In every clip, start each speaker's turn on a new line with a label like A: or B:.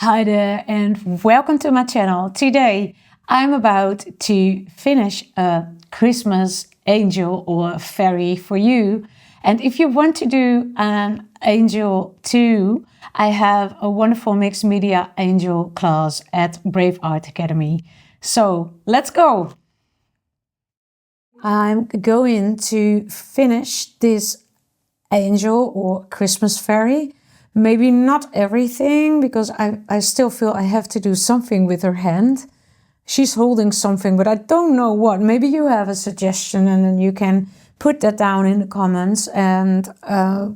A: Hi there and welcome to my channel. Today I'm about to finish a Christmas angel or fairy for you. And if you want to do an angel too, I have a wonderful mixed media angel class at Brave Art Academy. So let's go. I'm going to finish this angel or Christmas fairy. Maybe not everything, because I still feel I have to do something with her hand. She's holding something, but I don't know what. Maybe you have a suggestion and then you can put that down in the comments. And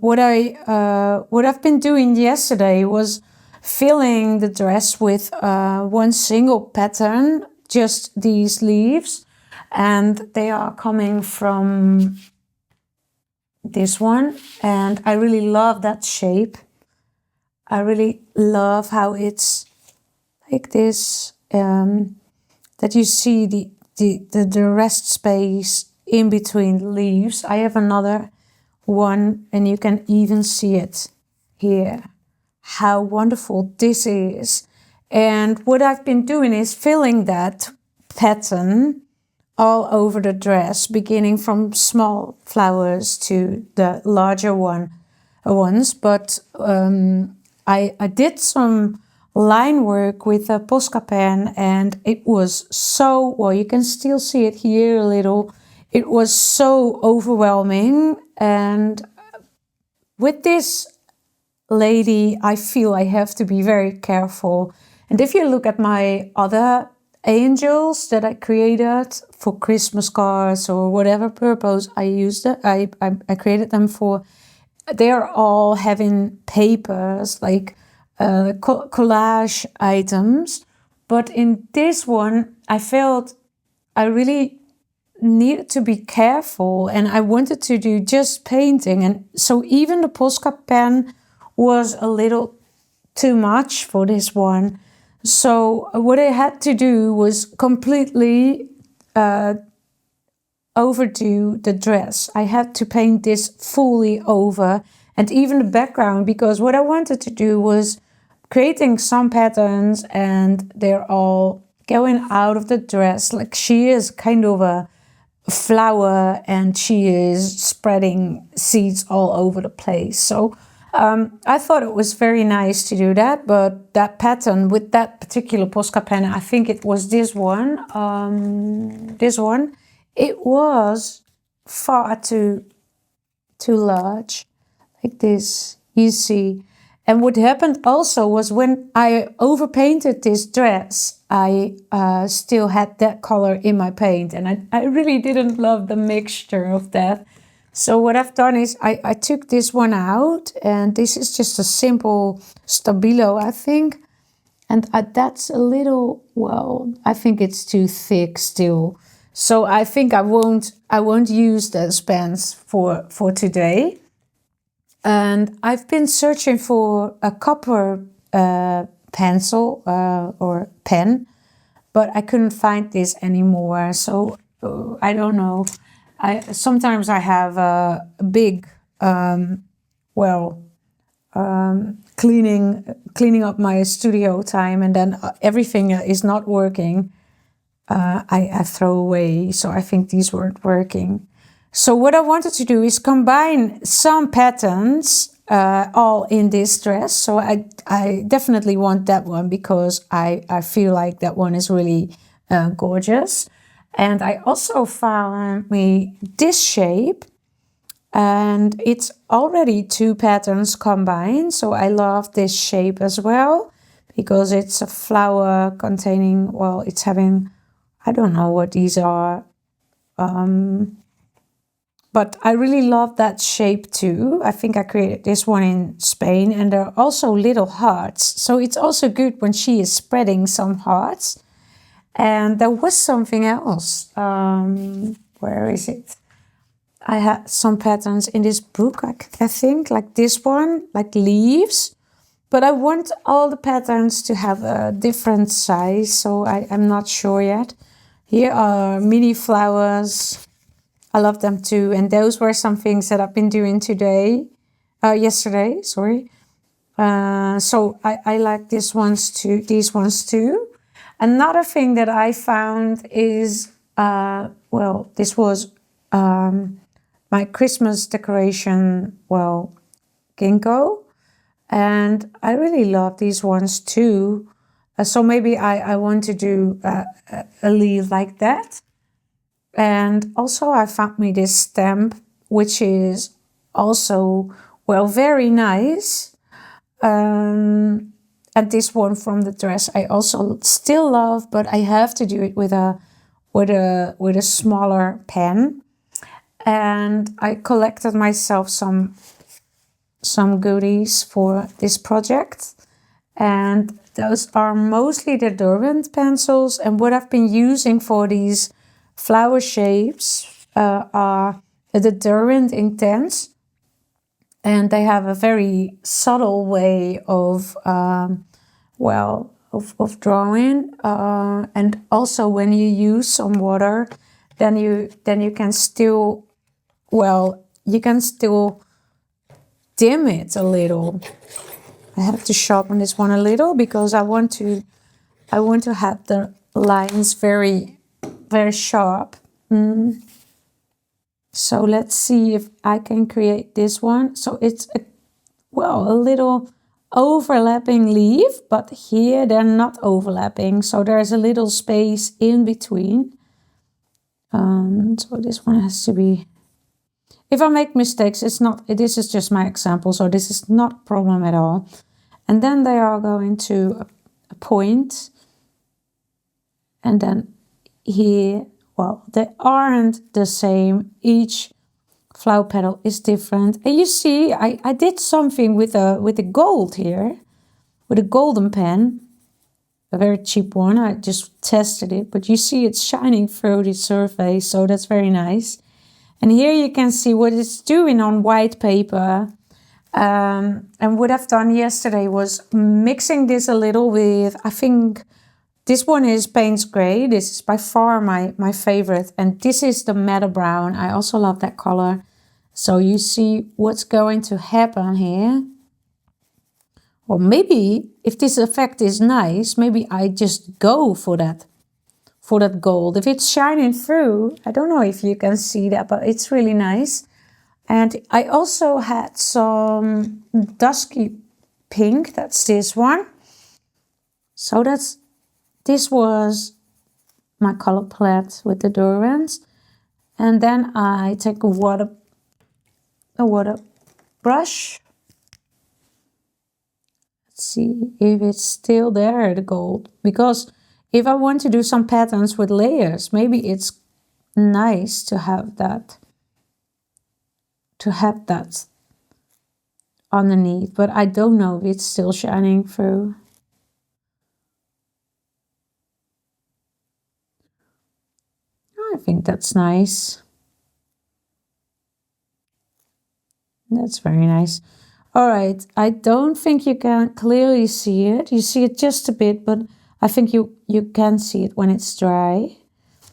A: what I've been doing yesterday was filling the dress with one single pattern, just these leaves. And they are coming from this one. And I really love that shape. I really love how it's like this, that you see the rest space in between the leaves. I have another one and you can even see it here, how wonderful this is. And what I've been doing is filling that pattern all over the dress, beginning from small flowers to the larger ones. But I did some line work with a Posca pen and it was so, well, you can still see it here a little. It was so overwhelming. And with this lady, I feel I have to be very careful. And if you look at my other angels that I created for Christmas cards or whatever purpose I used it, I created them for, they are all having papers, like collage items. But in this one, I felt I really needed to be careful and I wanted to do just painting. And so even the Posca pen was a little too much for this one. So what I had to do was completely overdo the dress. I had to paint this fully over and even the background, because what I wanted to do was creating some patterns and they're all going out of the dress. Like she is kind of a flower and she is spreading seeds all over the place. So I thought it was very nice to do that, but that pattern with that particular Posca pen, I think it was this one, it was far too large, like this, you see. And what happened also was when I overpainted this dress, I still had that color in my paint and I really didn't love the mixture of that. So what I've done is I took this one out and this is just a simple Stabilo, I think. And that's a little, well, I think it's too thick still. So I think I won't use those pens for today. And I've been searching for a copper pencil or pen, but I couldn't find this anymore. So I don't know. Sometimes I have a big, cleaning up my studio time, and then everything is not working. I throw away. So I think these weren't working. So what I wanted to do is combine some patterns all in this dress. So I definitely want that one because I feel like that one is really gorgeous. And I also found me this shape and it's already two patterns combined. So I love this shape as well because it's a flower containing, well, it's having, I don't know what these are. But I really love that shape too. I think I created this one in Spain and there are also little hearts. So it's also good when she is spreading some hearts. And there was something else. Where is it? I had some patterns in this book, I think, like this one, like leaves. But I want all the patterns to have a different size, so I'm not sure yet. Here are mini flowers. I love them too. And those were some things that I've been doing yesterday, sorry. So I like these ones too. Another thing that I found is, well, this was my Christmas decoration, well, ginkgo. And I really love these ones too. So maybe I want to do a leaf like that. And also I found me this stamp, which is also, well, very nice. And this one from the dress I also still love, but I have to do it with a smaller pen. And I collected myself some goodies for this project, and those are mostly the Derwent pencils. And what I've been using for these flower shapes are the Derwent Intense, and they have a very subtle way of of drawing, and also when you use some water, then you can still, well, you can still dim it a little. I have to sharpen this one a little because I want to have the lines very, very sharp. So let's see if I can create this one. So it's a little overlapping leaf, but here they're not overlapping. So there's a little space in between. So this one has to be, if I make mistakes, this is just my example. So this is not a problem at all. And then they are going to a point. And then here, well, they aren't the same. Each flower petal is different. And you see, I did something with the gold here, with a golden pen, a very cheap one. I just tested it, but you see it's shining through the surface, so that's very nice. And here you can see what it's doing on white paper. And what I've done yesterday was mixing this a little with, I think this one is Payne's Gray. This is by far my favorite. And this is the Madder Brown. I also love that color. So you see what's going to happen here. Or maybe if this effect is nice, maybe I just go for that gold. If it's shining through, I don't know if you can see that, but it's really nice. And I also had some dusky pink, that's this one. So this was my color palette with the Derwents. And then I take a water brush. Let's see if it's still there, the gold. Because if I want to do some patterns with layers, maybe it's nice to have that. Underneath, but I don't know if it's still shining through. I think that's nice. That's very nice. All right, I don't think you can clearly see it. You see it just a bit, but I think you can see it when it's dry.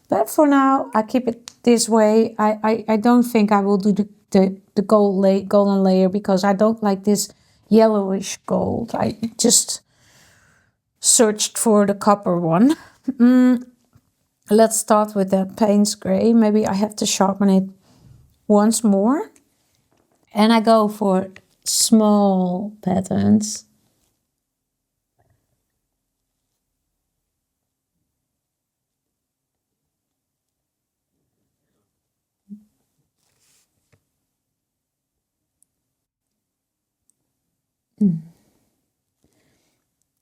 A: But for now, I keep it this way. I don't think I will do the golden layer because I don't like this yellowish gold. I just searched for the copper one. Let's start with the Payne's Gray. Maybe I have to sharpen it once more. And I go for small patterns.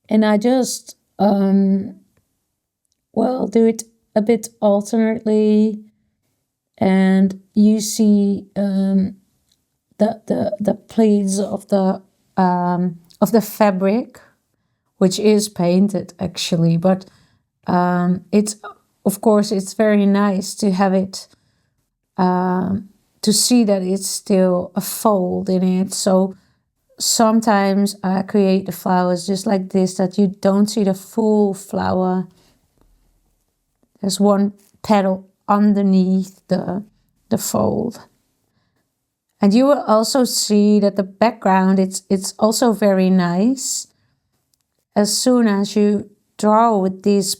A: And I just, do it a bit alternately. And you see the pleats of the fabric, which is painted actually, but it's, of course, it's very nice to have it, to see that it's still a fold in it. So sometimes I create the flowers just like this, that you don't see the full flower. There's one petal underneath the fold. And you will also see that the background, it's also very nice. As soon as you draw with these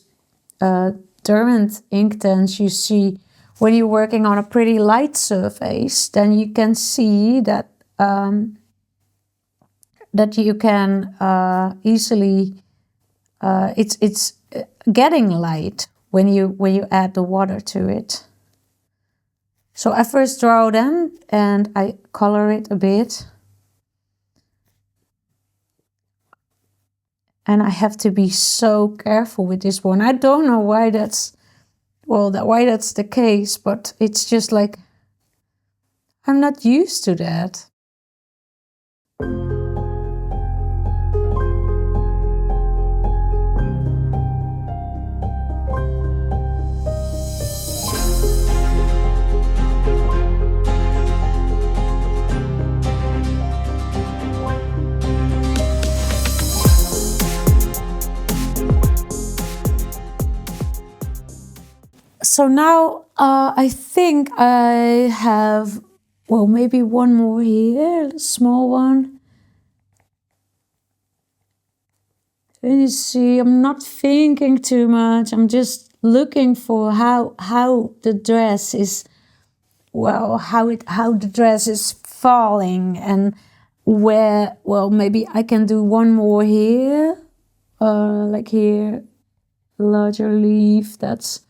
A: Derwent Inktense, you see when you're working on a pretty light surface, then you can see that that you can easily it's getting light when you add the water to it. So I first draw them and I color it a bit. And I have to be so careful with this one. I don't know why that's, well, why that's the case, but it's just like, I'm not used to that. So now I think I have, well, maybe one more here, a small one. And you see, I'm not thinking too much. I'm just looking for how the dress is, well, how the dress is falling, and where, well, maybe I can do one more here, like here, larger leaf. That's,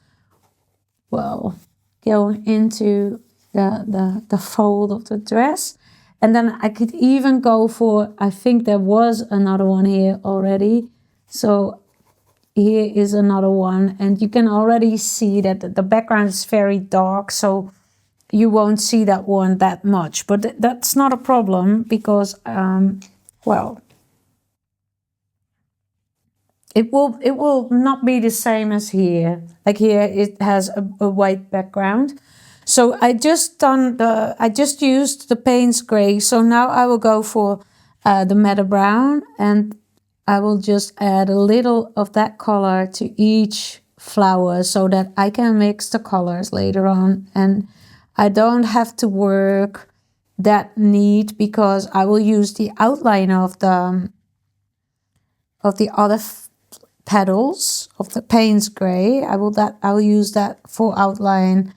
A: well, going into the fold of the dress. And then I could even go for, I think there was another one here already. So here is another one, and you can already see that the background is very dark, so you won't see that one that much. But that's not a problem because, well, it will not be the same as here. Like here, it has a white background. So I just used the Payne's gray. So now I will go for the Madder Brown, and I will just add a little of that color to each flower so that I can mix the colors later on. And I don't have to work that neat because I will use the outline of the other petals of the Payne's gray. I will use that for outline.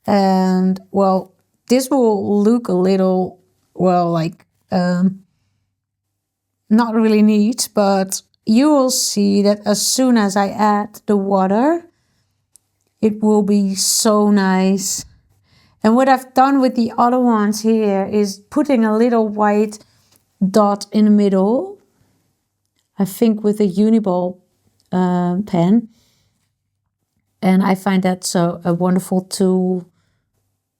A: And well, this will look a little, well, like not really neat, but you will see that as soon as I add the water, it will be so nice. And what I've done with the other ones here is putting a little white dot in the middle, I think with a Uniball pen. And I find that so a wonderful tool.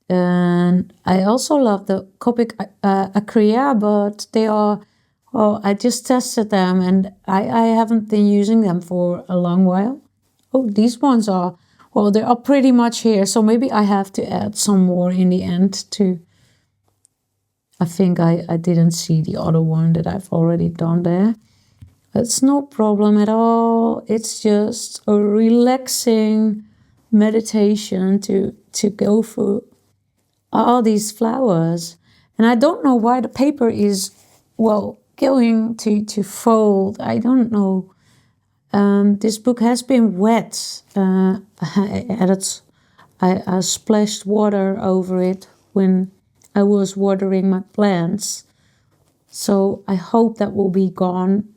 A: And I also love the Copic Acrea, but they are, well, I just tested them and I haven't been using them for a long while. Oh, these ones are, well, they are pretty much here. So maybe I have to add some more in the end too. I think I didn't see the other one that I've already done there. It's no problem at all. It's just a relaxing meditation to go through all these flowers. And I don't know why the paper is, well, going to fold. I don't know. This book has been wet. I splashed water over it when I was watering my plants. So I hope that will be gone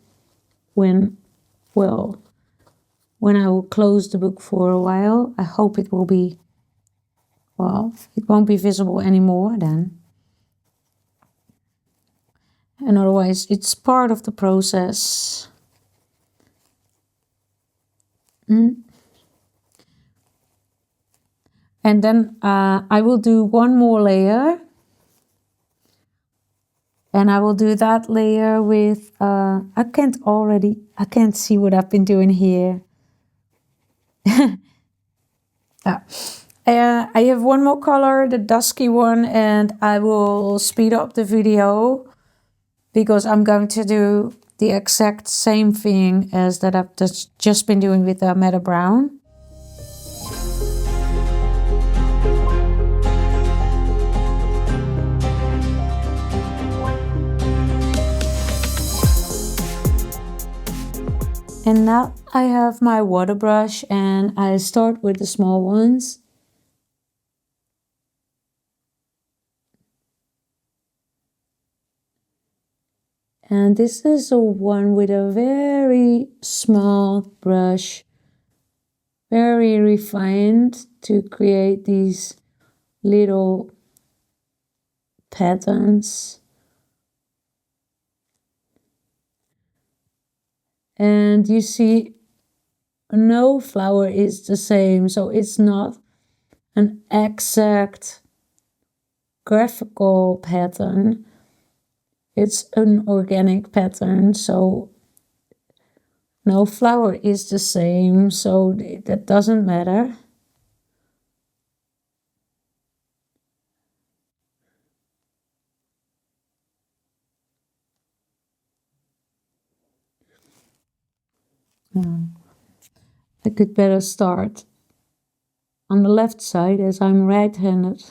A: when I will close the book for a while. I hope it will be, well, it won't be visible anymore then. And otherwise, it's part of the process. And then I will do one more layer. And I will do that layer with, I can't see what I've been doing here. I have one more color, the dusky one, and I will speed up the video because I'm going to do the exact same thing as that I've just been doing with the Madder Brown. And now I have my water brush and I start with the small ones. And this is a one with a very small brush, very refined to create these little patterns. And you see, no flower is the same, so it's not an exact graphical pattern. It's an organic pattern, so no flower is the same, so that doesn't matter. I could better start on the left side as I'm right-handed.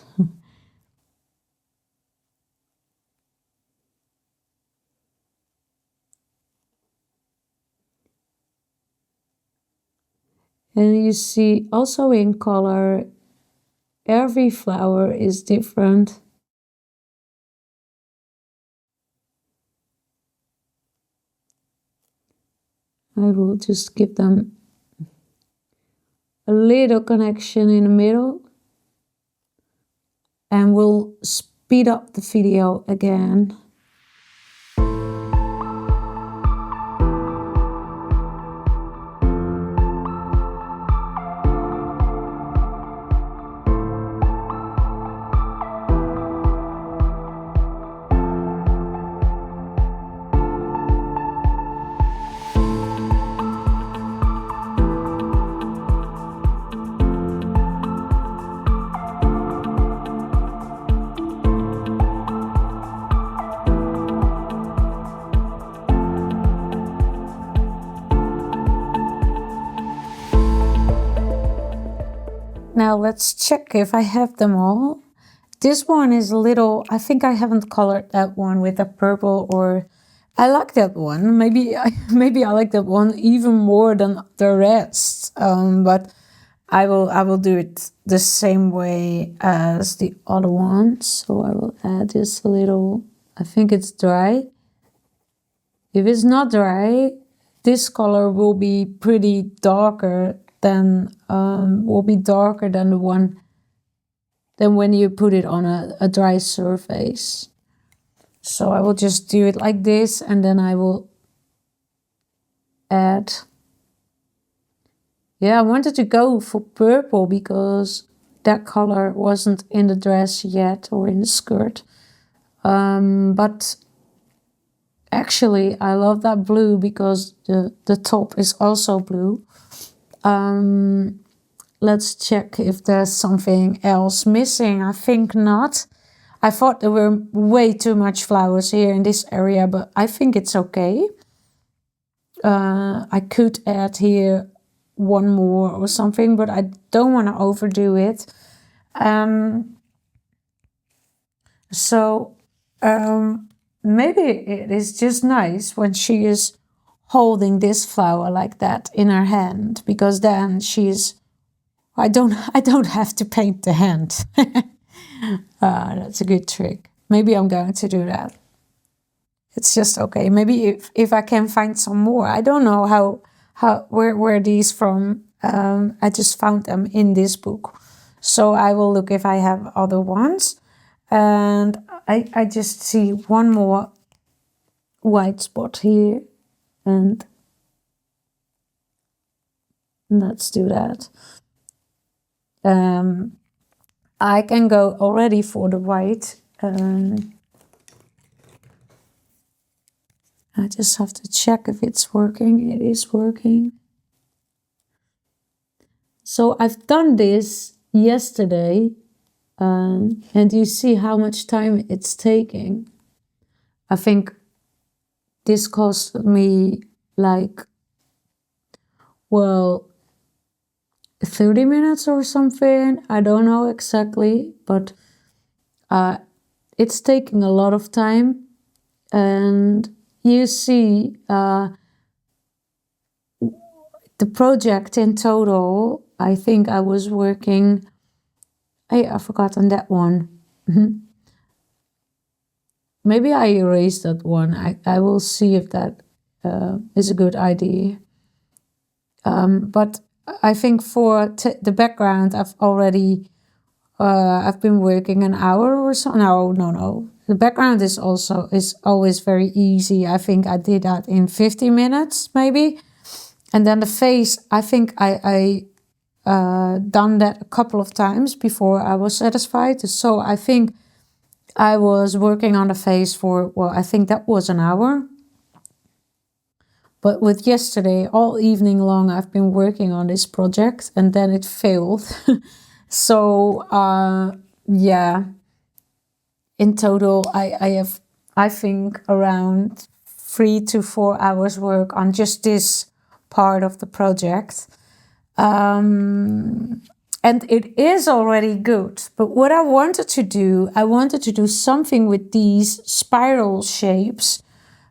A: And you see also in color, every flower is different. I will just give them a little connection in the middle. And we'll speed up the video again. Now let's check if I have them all. This one is a little, I think I haven't colored that one with a purple, or I like that one. Maybe I like that one even more than the rest. But I will do it the same way as the other one. So I will add this a little, I think it's dry. If it's not dry, this color will be pretty darker than the one than when you put it on a dry surface. So I will just do it like this, and then I will add. Yeah, I wanted to go for purple because that color wasn't in the dress yet or in the skirt. But actually I love that blue because the top is also blue. Let's check if there's something else missing. I think not. I thought there were way too much flowers here in this area, but I think it's okay. I could add here one more or something, but I don't want to overdo it. So maybe it is just nice when she is holding this flower like that in her hand, because then I don't have to paint the hand. That's a good trick. Maybe I'm going to do that. It's just okay. Maybe if I can find some more. I don't know where these from. I just found them in this book. So I will look if I have other ones. And I just see one more white spot here. And let's do that. I can go already for the white. I just have to check if it's working. It is working. So I've done this yesterday, and you see how much time it's taking. I think this cost me like, well, 30 minutes or something. I don't know exactly, but it's taking a lot of time. And you see the project in total, I think I was working, I forgot on that one. Maybe I erased that one. I will see if that is a good idea. But I think for the background, I've been working an hour or so. No. The background is always very easy. I think I did that in 50 minutes, maybe. And then the face, I think I done that a couple of times before I was satisfied. So I think I was working on the face for, well, I think that was an hour. But with yesterday, all evening long, I've been working on this project and then it failed. So, yeah, in total, I have, I think, around 3 to 4 hours work on just this part of the project. And it is already good. But what I wanted to do something with these spiral shapes,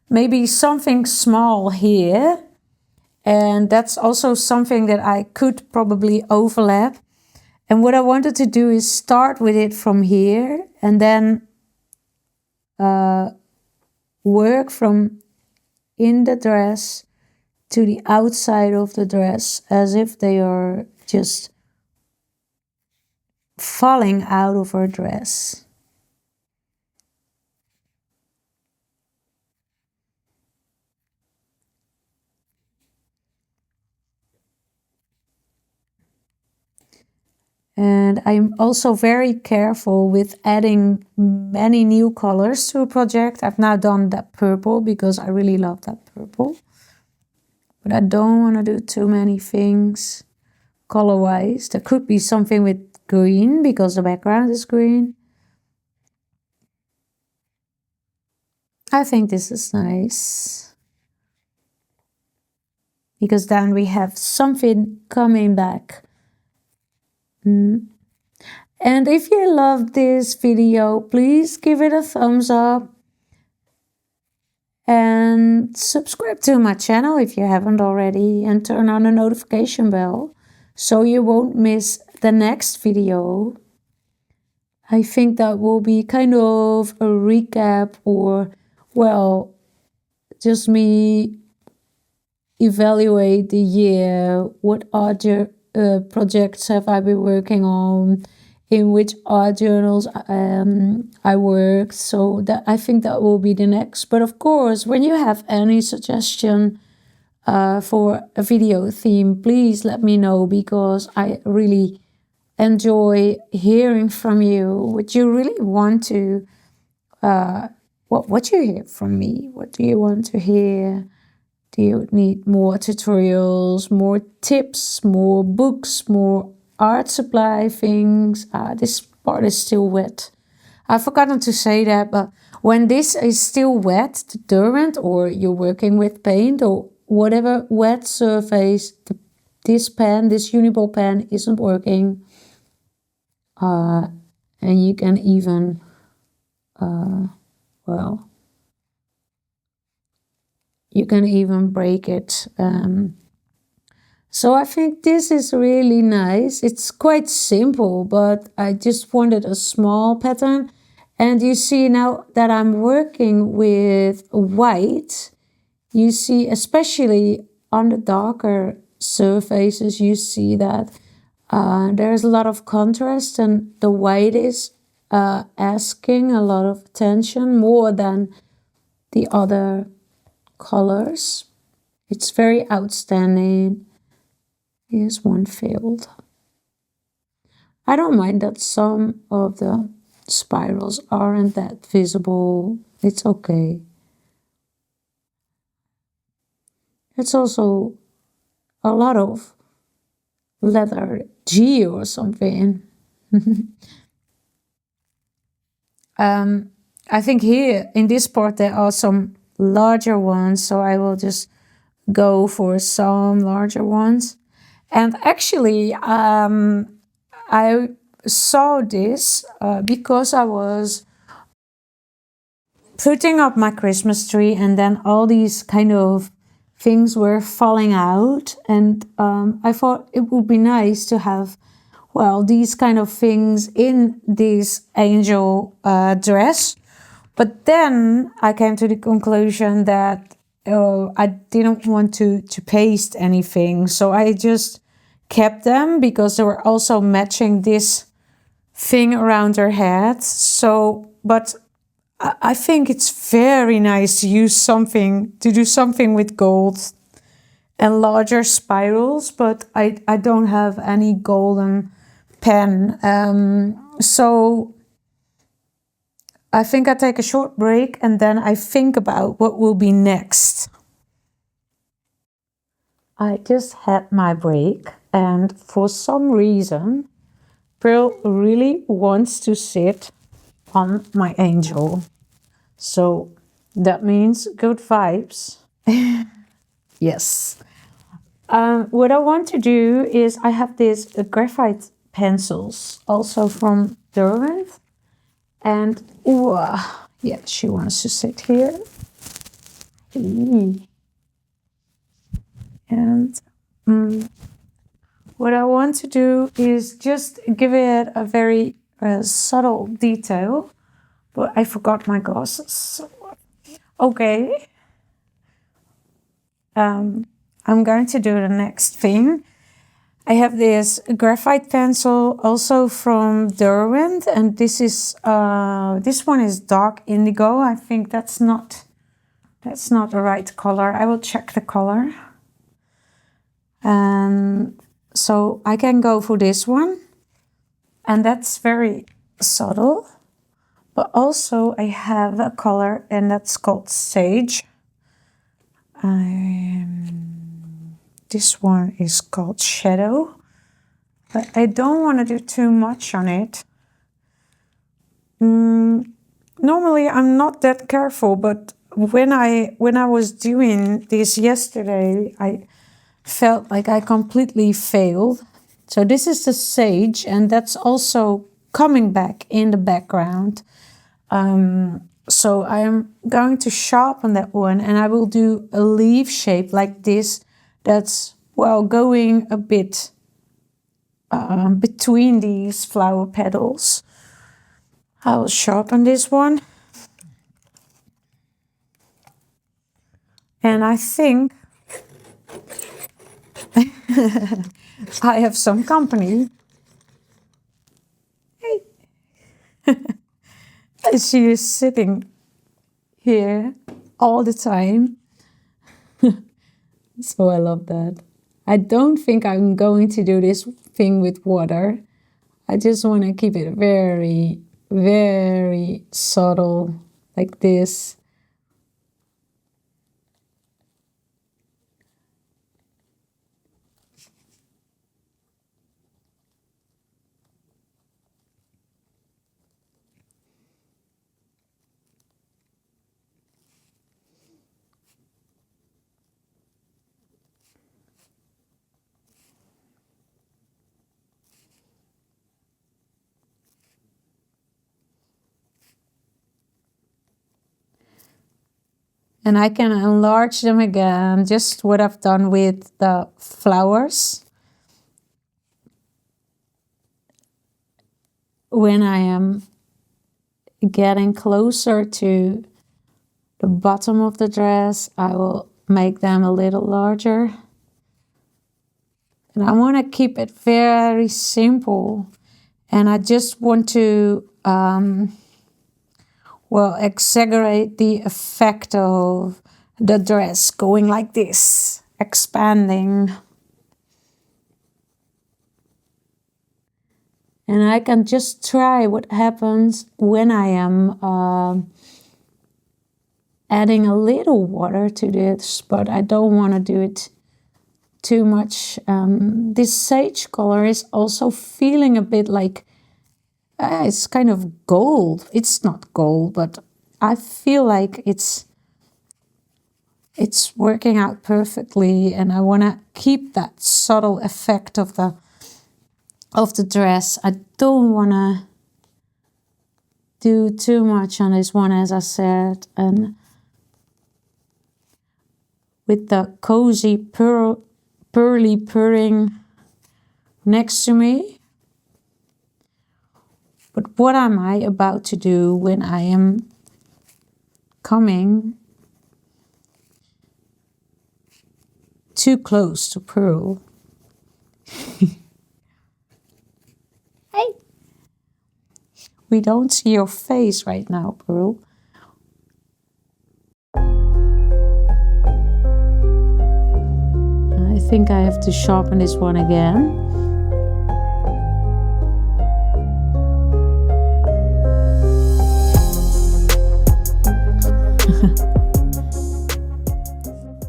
A: maybe something small here. And that's also something that I could probably overlap. And what I wanted to do is start with it from here and then work from in the dress to the outside of the dress as if they are just falling out of her dress. And I'm also very careful with adding many new colors to a project. I've now done that purple because I really love that purple. But I don't want to do too many things color-wise. There could be something with green because the background is green. I think this is nice. Because then we have something coming back. And if you loved this video, please give it a thumbs up. And subscribe to my channel if you haven't already. And turn on the notification bell so you won't miss the next video. I think that will be kind of a recap or, well, just me evaluate the year. What other projects have I been working on? In which art journals I worked. So that I think that will be the next. But of course, when you have any suggestion for a video theme, please let me know, because I really enjoy hearing from you. What you really want to, what you hear from me? What do you want to hear? Do you need more tutorials, more tips, more books, more art supply things? This part is still wet. I've forgotten to say that, but when this is still wet, the Derwent, or you're working with paint or whatever wet surface, this Uniball pen isn't working. And you can even, you can even break it. So I think this is really nice. It's quite simple, but I just wanted a small pattern. And you see now that I'm working with white, you see, especially on the darker surfaces, you see that there's a lot of contrast, and the white is asking a lot of attention more than the other colors. It's very outstanding. Here's one failed. I don't mind that some of the spirals aren't that visible. It's okay. It's also a lot of letter G or something. I think here in this part there are some larger ones, so I will just go for some larger ones. And actually, I saw this because I was putting up my Christmas tree, and then all these kind of things were falling out, and I thought it would be nice to have, well, these kind of things in this angel dress. But then I came to the conclusion that I didn't want to paste anything, so I just kept them because they were also matching this thing around her head. So, but I think it's very nice to use something, to do something with gold and larger spirals, but I don't have any golden pen. So I think I take a short break and then I think about what will be next. I just had my break, and for some reason, Pearl really wants to sit on my angel. So that means good vibes. Yes. What I want to do is I have these graphite pencils, also from Derwent. And yeah, she wants to sit here. And what I want to do is just give it a very subtle detail. But I forgot my glasses. Okay. I'm going to do the next thing. I have this graphite pencil also from Derwent, and this is this one is dark indigo. I think that's not the right color. I will check the color. And so I can go for this one, and that's very subtle. But also I have a color, and that's called Sage. This one is called Shadow, but I don't want to do too much on it. Normally I'm not that careful, but when I was doing this yesterday, I felt like I completely failed. So this is the Sage, and that's also coming back in the background. So I am going to sharpen that one, and I will do a leaf shape like this. That's, well, going a bit between these flower petals. I will sharpen this one. And I think I have some company. Hey. She is sitting here all the time. So I love that. I don't think I'm going to do this thing with water. I just want to keep it very, very subtle, like this. And I can enlarge them again, just what I've done with the flowers. When I am getting closer to the bottom of the dress, I will make them a little larger. And I want to keep it very simple. And I just want to, well, exaggerate the effect of the dress going like this, expanding. And I can just try what happens when I am adding a little water to this, but I don't want to do it too much. This sage color is also feeling a bit like, it's kind of gold. It's not gold, but I feel like it's working out perfectly, and I want to keep that subtle effect of the dress. I don't want to do too much on this one, as I said. And with the cozy pearly purring next to me. But what am I about to do when I am coming too close to Pearl? Hey! We don't see your face right now, Pearl. I think I have to sharpen this one again.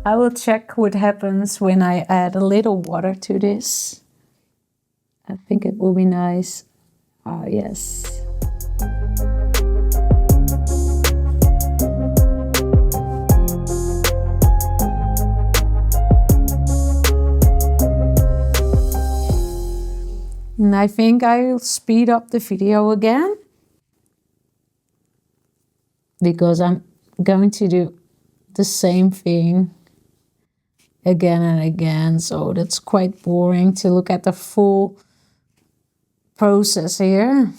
A: I will check what happens when I add a little water to this. I think it will be nice. Ah, yes. And I think I'll speed up the video again, because I'm going to do the same thing again and again, so that's quite boring to look at the full process here.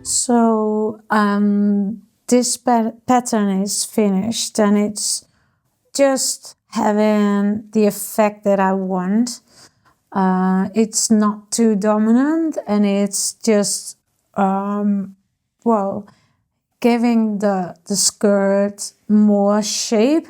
A: So this pattern is finished, and it's just having the effect that I want. It's not too dominant, and it's just well, giving the skirt more shape.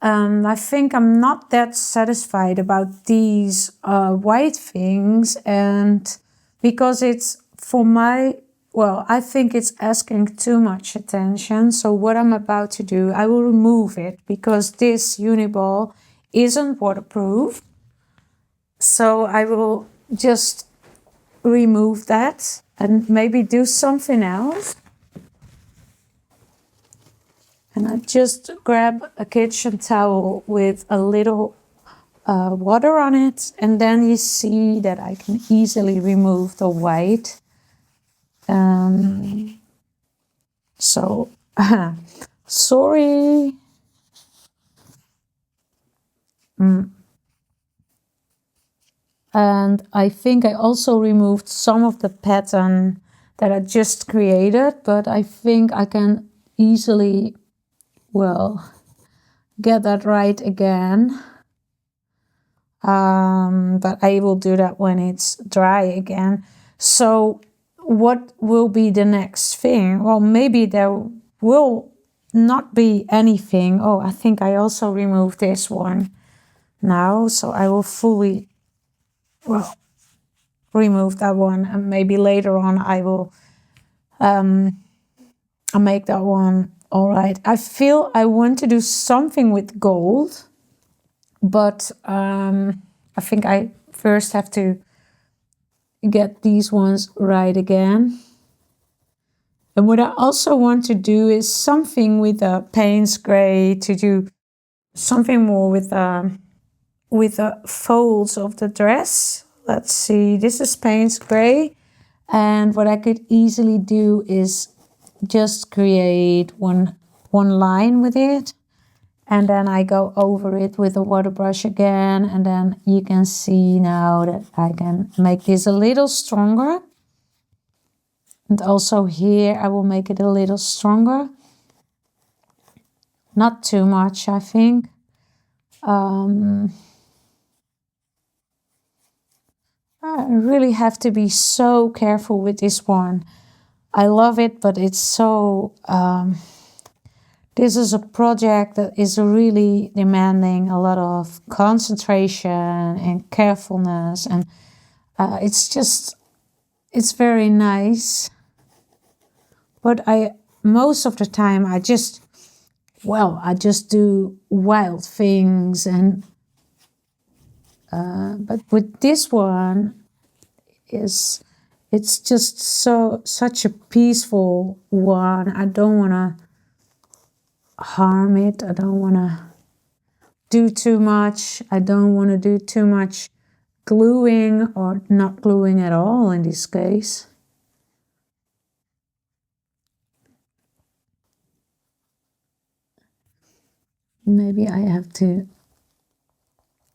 A: I think I'm not that satisfied about these white things, and because it's for my, well, I think it's asking too much attention. So what I'm about to do, I will remove it, because this uniball isn't waterproof. So I will just remove that and maybe do something else. And I just grab a kitchen towel with a little water on it, and then you see that I can easily remove the white. So, sorry. And I think I also removed some of the pattern that I just created, but I think I can easily, well, get that right again. But I will do that when it's dry again. So what will be the next thing? Well, maybe there will not be anything. Oh, I think I also removed this one now, so I will fully, well, remove that one, and maybe later on I will I'll make that one. All right, I feel I want to do something with gold, but I think I first have to get these ones right again. And what I also want to do is something with a Payne's gray, to do something more with the folds of the dress. Let's see, this is Payne's gray, and what I could easily do is just create one line with it, and then I go over it with a water brush again, and then you can see now that I can make this a little stronger. And also here I will make it a little stronger. Not too much, I think. I really have to be so careful with this one. I love it, but it's so, this is a project that is really demanding a lot of concentration and carefulness, and it's very nice. But most of the time I just do wild things, and but with this one it's just such a peaceful one. I don't want to harm it. I don't want to do too much. I don't want to do too much gluing, or not gluing at all in this case. Maybe I have to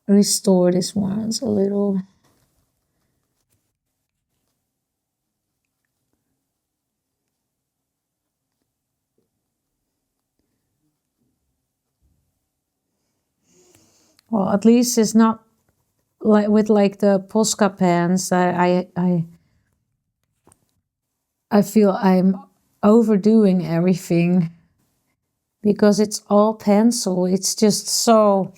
A: restore this ones a little. Well, at least it's not like with the Posca pens. I feel I'm overdoing everything because it's all pencil. It's just so,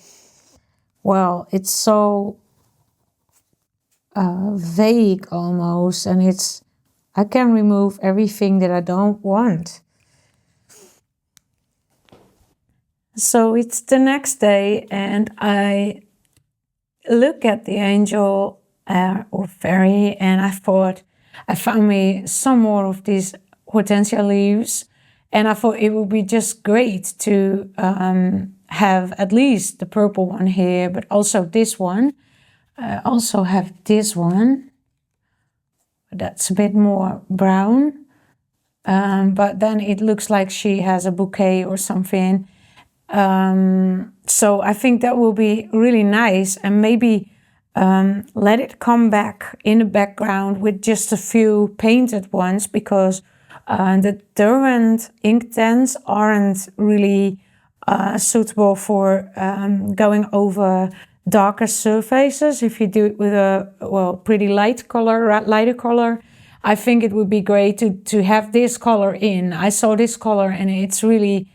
A: well, it's so vague almost, and I can remove everything that I don't want. So it's the next day, and I look at the angel or fairy, and I thought I found me some more of these hortensia leaves, and I thought it would be just great to have at least the purple one here, but also this one. I also have this one that's a bit more brown, but then it looks like she has a bouquet or something. So I think that will be really nice, and maybe let it come back in the background with just a few painted ones, because the Derwent ink tents aren't really suitable for going over darker surfaces. If you do it with a pretty lighter color, I think it would be great to have this color in. I saw this color and it's really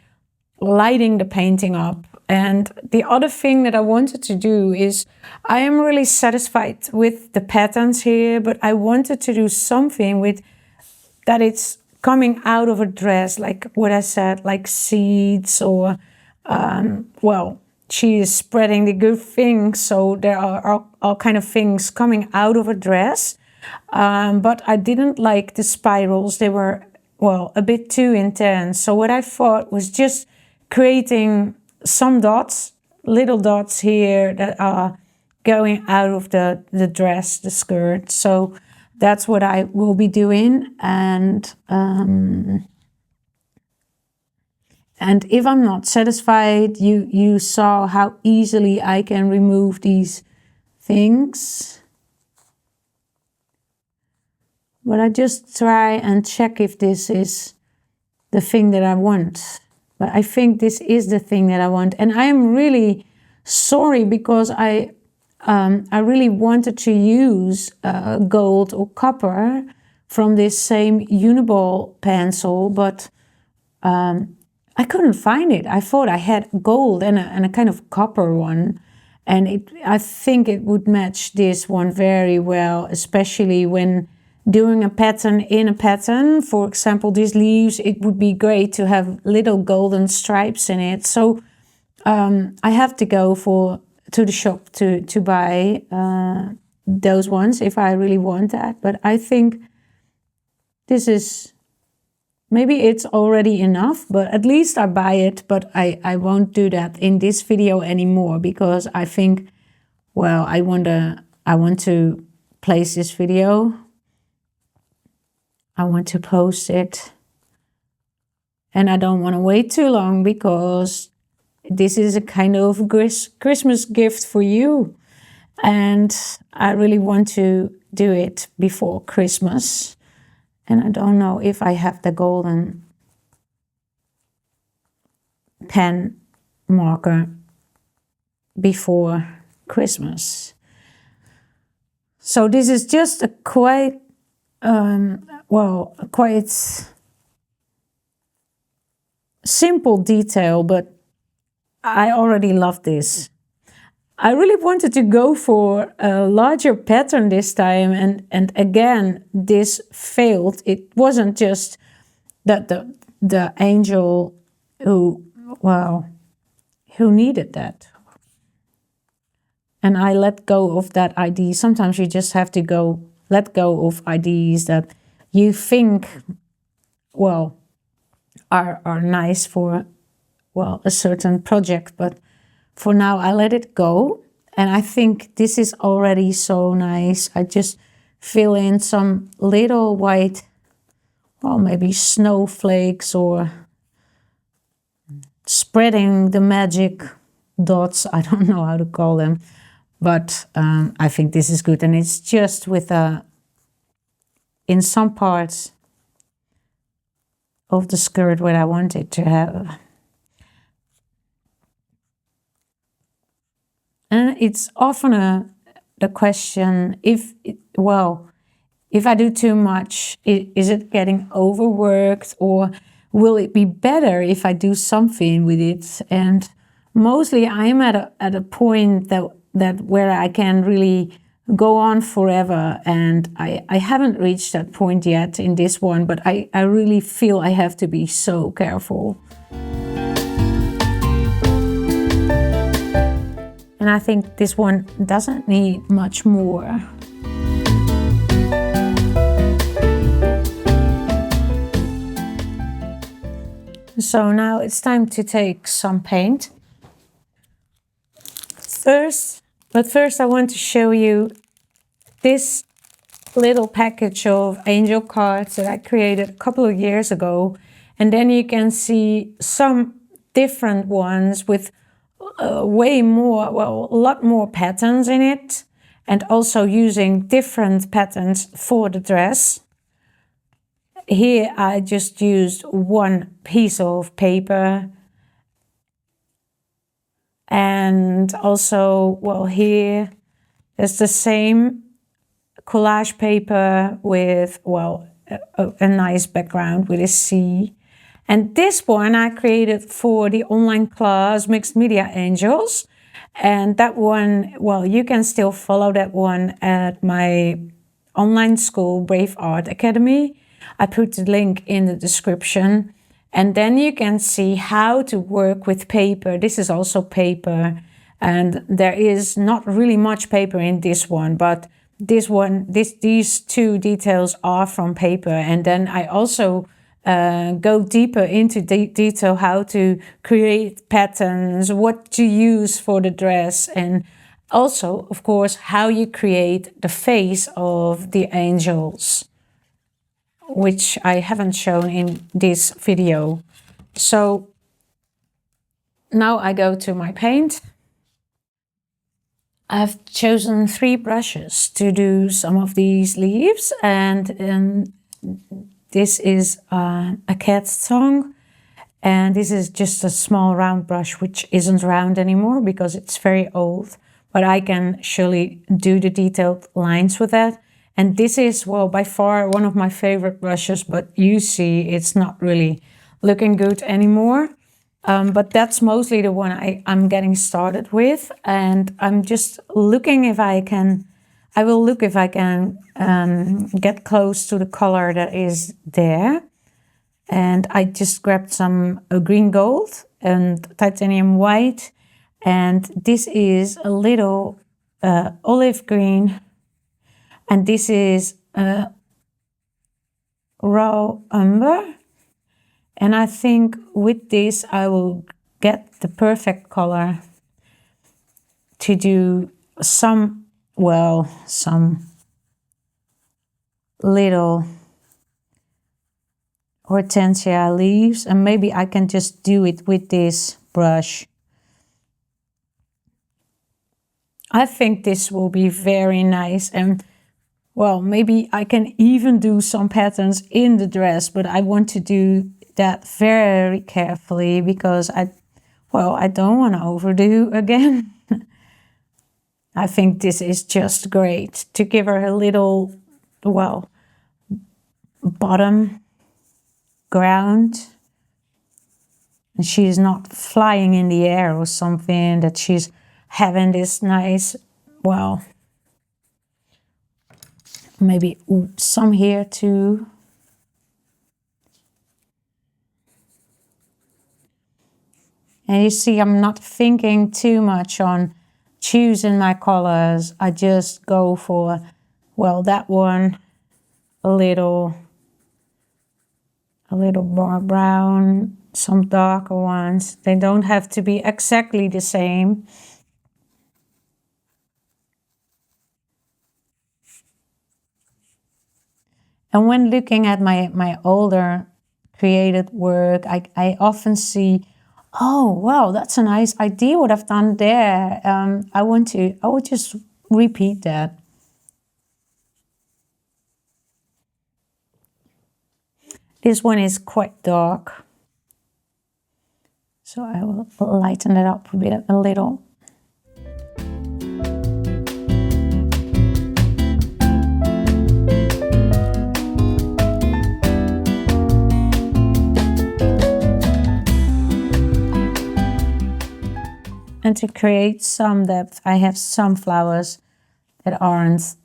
A: lighting the painting up. And the other thing that I wanted to do is, I am really satisfied with the patterns here, but I wanted to do something with that it's coming out of a dress, like what I said, like seeds, or she is spreading the good things, so there are all kind of things coming out of a dress. But I didn't like the spirals. They were, a bit too intense. So what I thought was just creating some dots, little dots here that are going out of the dress, the skirt. So that's what I will be doing. And if I'm not satisfied, you saw how easily I can remove these things. But I just try and check if this is the thing that I want. But I think this is the thing that I want. And I am really sorry, because I really wanted to use gold or copper from this same Uniball pencil, but I couldn't find it. I thought I had gold and a kind of copper one, and I think it would match this one very well, especially when doing a pattern in a pattern. For example, these leaves, it would be great to have little golden stripes in it. So I have to go to the shop to buy those ones if I really want that. But I think this is, maybe it's already enough, but at least I buy it. But I won't do that in this video anymore, because I think, I want to place this video. I want to post it, and I don't want to wait too long, because this is a kind of Christmas gift for you, and I really want to do it before Christmas. And I don't know if I have the golden pen marker before Christmas. So this is just a quite well, quite simple detail, but I already love this. I really wanted to go for a larger pattern this time, and again, this failed. It wasn't just that the angel who, well, who needed that. And I let go of that idea. Sometimes you just have to let go of ideas that you think, well, are nice for, well, a certain project, but for now I let it go. And I think this is already so nice. I just fill in some little white, well, maybe snowflakes, or spreading the magic dots. I don't know how to call them, but I think this is good. And it's just with in some parts of the skirt where I want it to have. And it's often the question, if I do too much, is it getting overworked, or will it be better if I do something with it? And mostly I'm at a point that where I can really go on forever, and I haven't reached that point yet in this one, but I really feel I have to be so careful. And I think this one doesn't need much more. So now it's time to take some paint. First I want to show you this little package of angel cards that I created a couple of years ago. And then you can see some different ones with way more, well, a lot more patterns in it, and also using different patterns for the dress. Here I just used one piece of paper, and also, well, here there's the same collage paper with, well, a nice background with a C. And this one I created for the online class Mixed Media Angels. And that one, well, you can still follow that one at my online school, Brave Art Academy. I put the link in the description. And then you can see how to work with paper. This is also paper. And there is not really much paper in this one, but these two details are from paper. And then I also go deeper into detail how to create patterns, what to use for the dress, and also, of course, how you create the face of the angels, which I haven't shown in this video. So now I go to my paint. I've chosen 3 brushes to do some of these leaves, and this is a cat song, and this is just a small round brush, which isn't round anymore because it's very old, but I can surely do the detailed lines with that. And this is, well, by far one of my favorite brushes, but you see it's not really looking good anymore. But that's mostly the one I'm getting started with, and I'm just looking if I can get close to the color that is there. And I just grabbed some green gold and titanium white. And this is a little olive green. And this is raw umber. And I think with this I will get the perfect color to do some little hortensia leaves, and maybe I can just do it with this brush. I think this will be very nice, and well, maybe I can even do some patterns in the dress, but I want to do that very carefully because I don't want to overdo again. I think this is just great to give her a little, well, bottom ground. And she's not flying in the air or something, that she's having this nice, well, maybe some here too. And you see, I'm not thinking too much on choosing my colors. I just go for, well, that one, a little more brown, some darker ones. They don't have to be exactly the same. And when looking at my older created work, I often see, oh, wow, that's a nice idea what I've done there. I would just repeat that. This one is quite dark, so I will lighten it up a little. And to create some depth, I have some flowers that aren't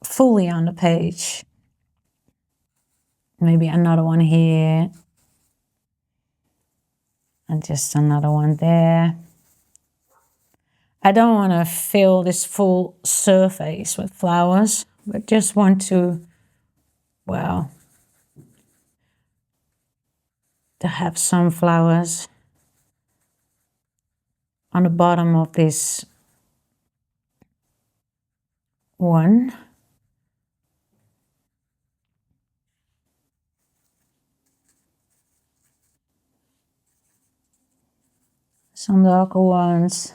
A: fully on the page. Maybe another one here. And just another one there. I don't want to fill this full surface with flowers, but just want to, well, to have some flowers on the bottom of this one. Some darker ones.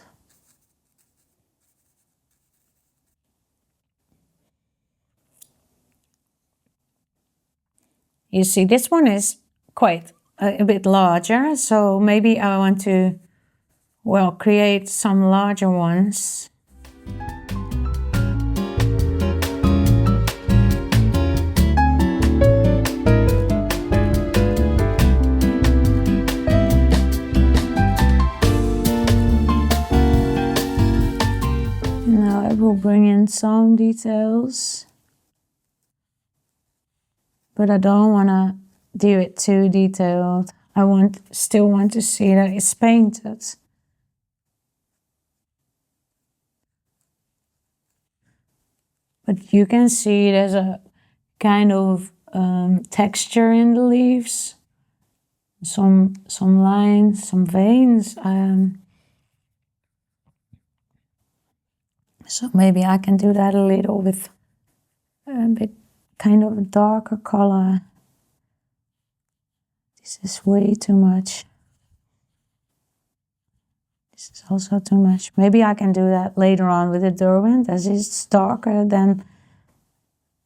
A: You see, this one is quite a bit larger, so maybe I want to, well, create some larger ones. Now I will bring in some details, but I don't want to do it too detailed. I still want to see that it's painted. But you can see there's a kind of texture in the leaves. Some lines, some veins. So maybe I can do that a little with a bit kind of a darker color. This is way too much. This is also too much. Maybe I can do that later on with the Derwent, as it's darker than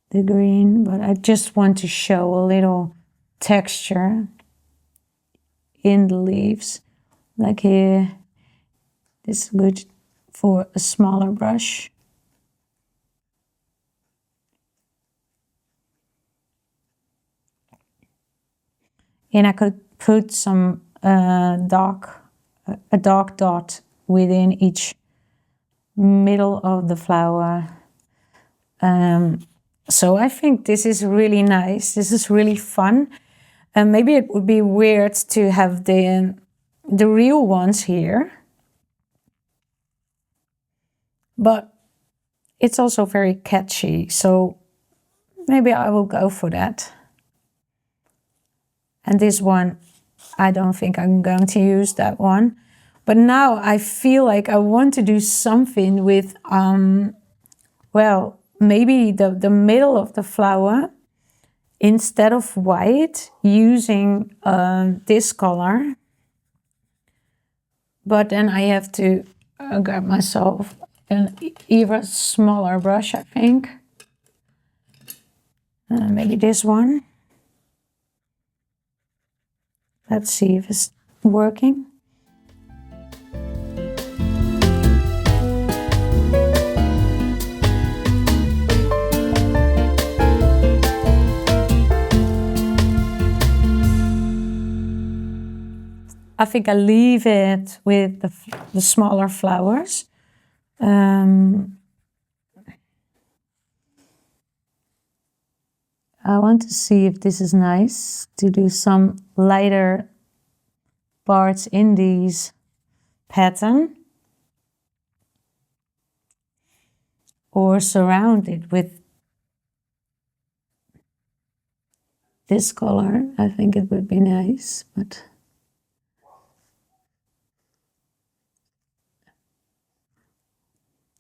A: the green, but I just want to show a little texture in the leaves. Like here, this is good for a smaller brush. And I could put some a dark dot within each middle of the flower. So I think this is really nice. This is really fun. And maybe it would be weird to have the real ones here. But it's also very catchy. So maybe I will go for that. And this one, I don't think I'm going to use that one. But now I feel like I want to do something with, well, maybe the middle of the flower, instead of white, using this color. But then I have to grab myself an even smaller brush, I think. Maybe this one. Let's see if it's working. I think I leave it with the smaller flowers. I want to see if this is nice to do some lighter parts in these pattern, or surround it with this color. I think it would be nice, but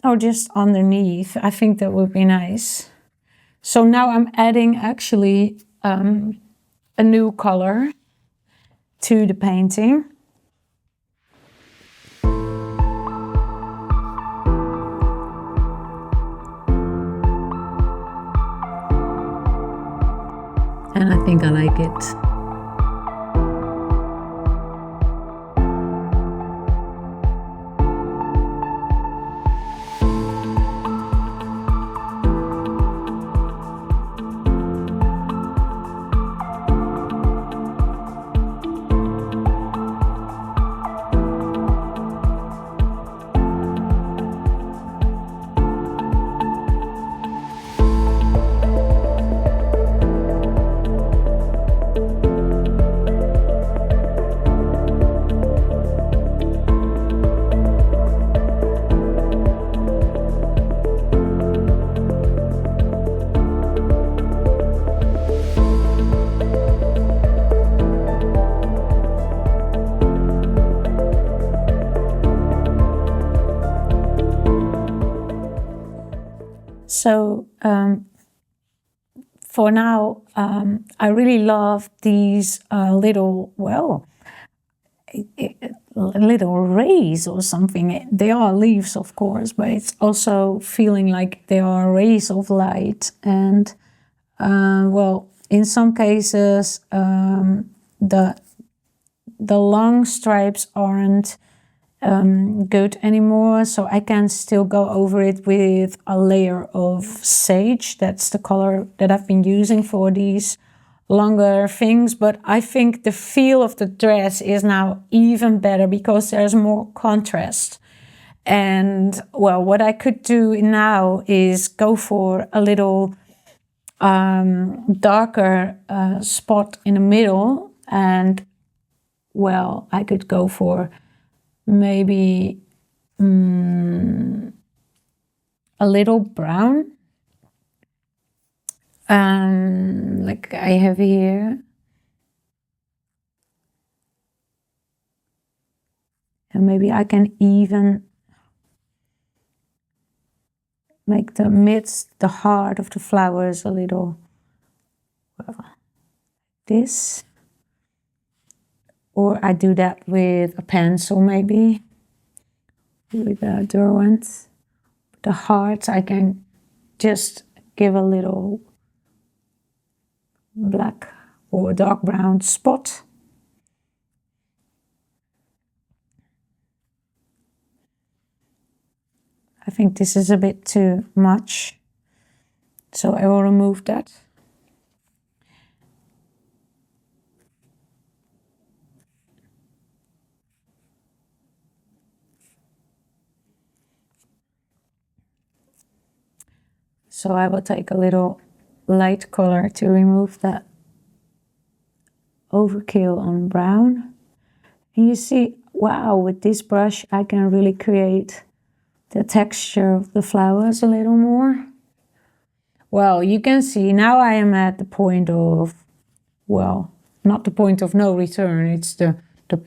A: or just underneath. I think that would be nice. So now I'm adding actually a new color to the painting. And I think I like it. So for now, I really love these little, little rays or something. They are leaves, of course, but it's also feeling like they are rays of light. And in some cases, the long stripes aren't good anymore, so I can still go over it with a layer of sage. That's the color that I've been using for these longer things, but I think the feel of the dress is now even better because there's more contrast. And well, what I could do now is go for a little darker spot in the middle, and well, I could go for maybe a little brown, like I have here. And maybe I can even make the midst, the heart of the flowers a little, this. Or I do that with a pencil maybe, with a Derwent. The hearts I can just give a little black or dark brown spot. I think this is a bit too much, so I will remove that. So I will take a little light color to remove that overkill on brown. And you see, wow, with this brush I can really create the texture of the flowers a little more. Well, you can see now I am at the point of, well, not the point of no return, it's the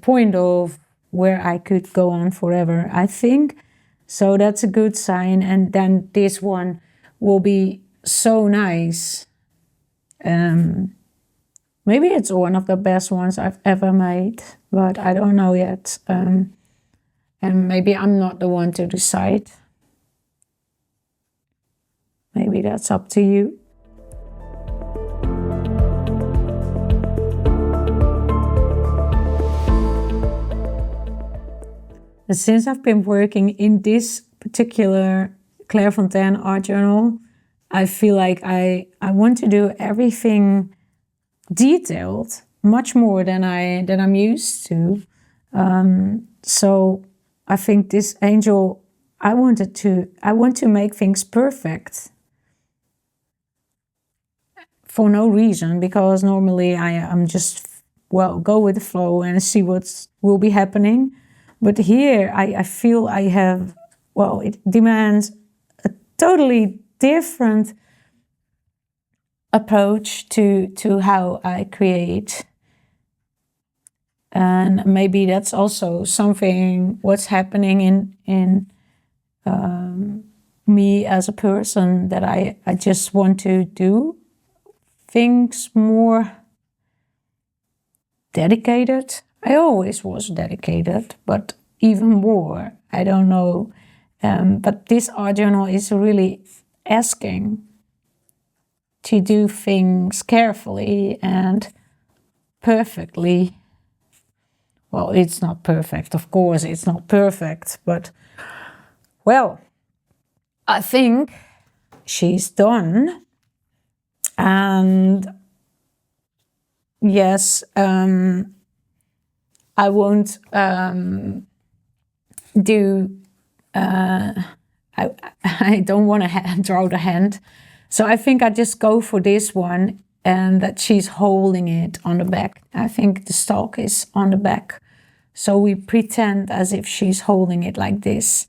A: point of where I could go on forever, I think. So that's a good sign. And then this one will be so nice. Maybe it's one of the best ones I've ever made, but I don't know yet. And maybe I'm not the one to decide. Maybe that's up to you. And since I've been working in this particular Clairefontaine art journal, I feel like I want to do everything detailed, much more than I'm used to. So I think this angel, I want to make things perfect for no reason, because normally I'm just, go with the flow and see what will be happening. But here I feel I have, it demands a totally different approach to how I create. And maybe that's also something what's happening in me as a person, that I just want to do things more dedicated. I always was dedicated, but even more, I don't know. But this art journal is really asking to do things carefully and perfectly. Well, it's not perfect, of course, it's not perfect, but I think she's done. And yes, I won't do, I don't want to draw the hand. So I think I just go for this one, and that she's holding it on the back. I think the stalk is on the back. So we pretend as if she's holding it like this.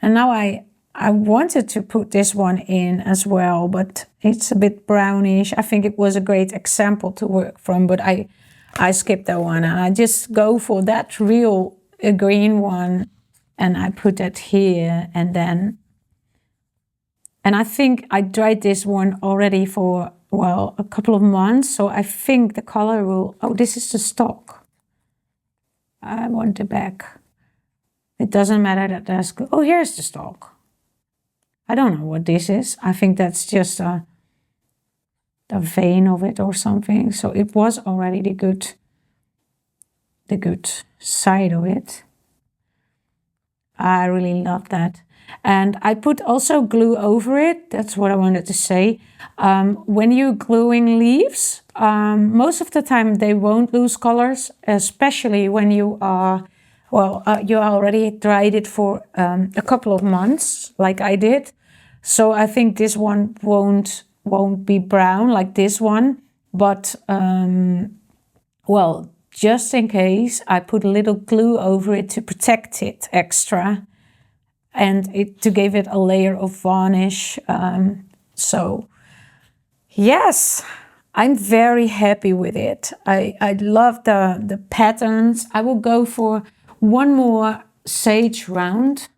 A: And now I wanted to put this one in as well, but it's a bit brownish. I think it was a great example to work from, but I skipped that one, and I just go for that real green one, and I put that here. And I think I dried this one already for, a couple of months. So I think the color will, this is the stalk. I want the back. It doesn't matter that there's, here's the stalk. I don't know what this is. I think that's just the vein of it or something. So it was already the good side of it. I really love that. And I put also glue over it. That's what I wanted to say. When you're gluing leaves, most of the time they won't lose colors, especially when you are, you already dried it for a couple of months, like I did. So I think this one won't be brown like this one. But, just in case, I put a little glue over it to protect it extra, and to give it a layer of varnish. So yes, I'm very happy with it. I love the patterns. I will go for one more sage round.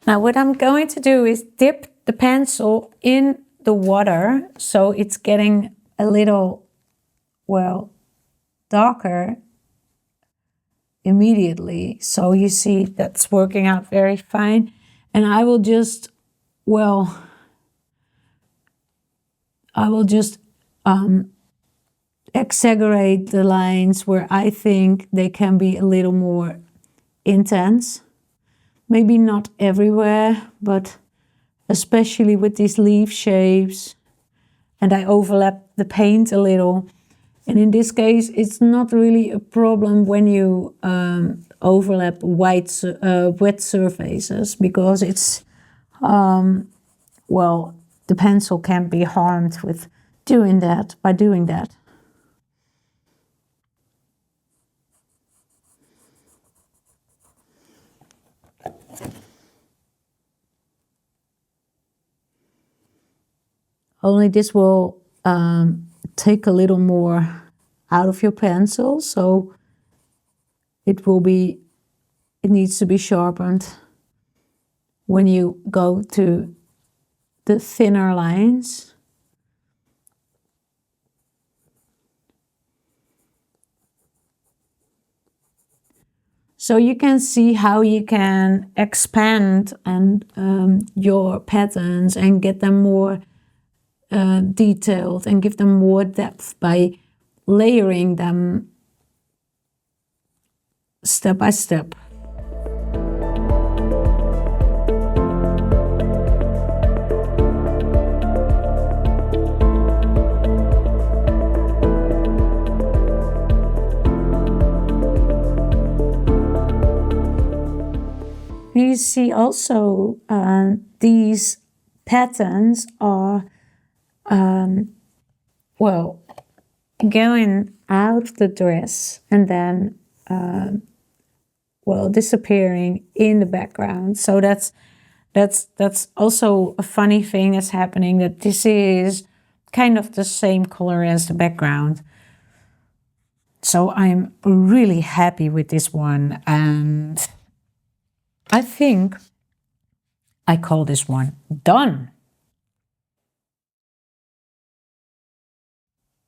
A: Now what I'm going to do is dip the pencil in the water, so it's getting a little, darker immediately. So you see that's working out very fine. And I will just, exaggerate the lines where I think they can be a little more intense. Maybe not everywhere, but especially with these leaf shapes. And I overlap the paint a little. And in this case, it's not really a problem when you overlap wet surfaces, because it's, the pencil can't be harmed with doing that, by doing that. Only this will take a little more out of your pencil, so it needs to be sharpened when you go to the thinner lines. So you can see how you can expand your patterns and get them more detailed and give them more depth by layering them step by step. You see also these patterns are, well, going out of the dress and then, well, disappearing in the background. So that's also a funny thing that's happening, that this is kind of the same color as the background. So I'm really happy with this one, and I think I call this one done.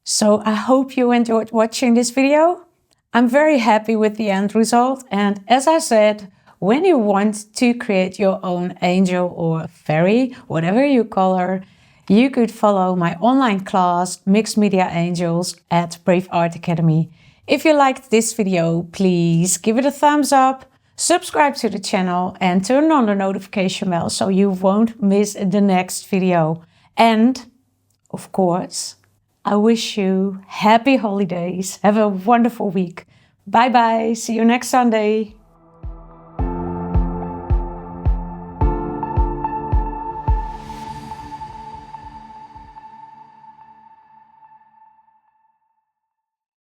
A: So I hope you enjoyed watching this video. I'm very happy with the end result, and as I said, when you want to create your own angel or fairy, whatever you call her, you could follow my online class Mixed Media Angels at Brave Art Academy. If you liked this video, please give it a thumbs up, subscribe to the channel and turn on the notification bell so you won't miss the next video. And, of course, I wish you happy holidays. Have a wonderful week. Bye bye. See you next Sunday.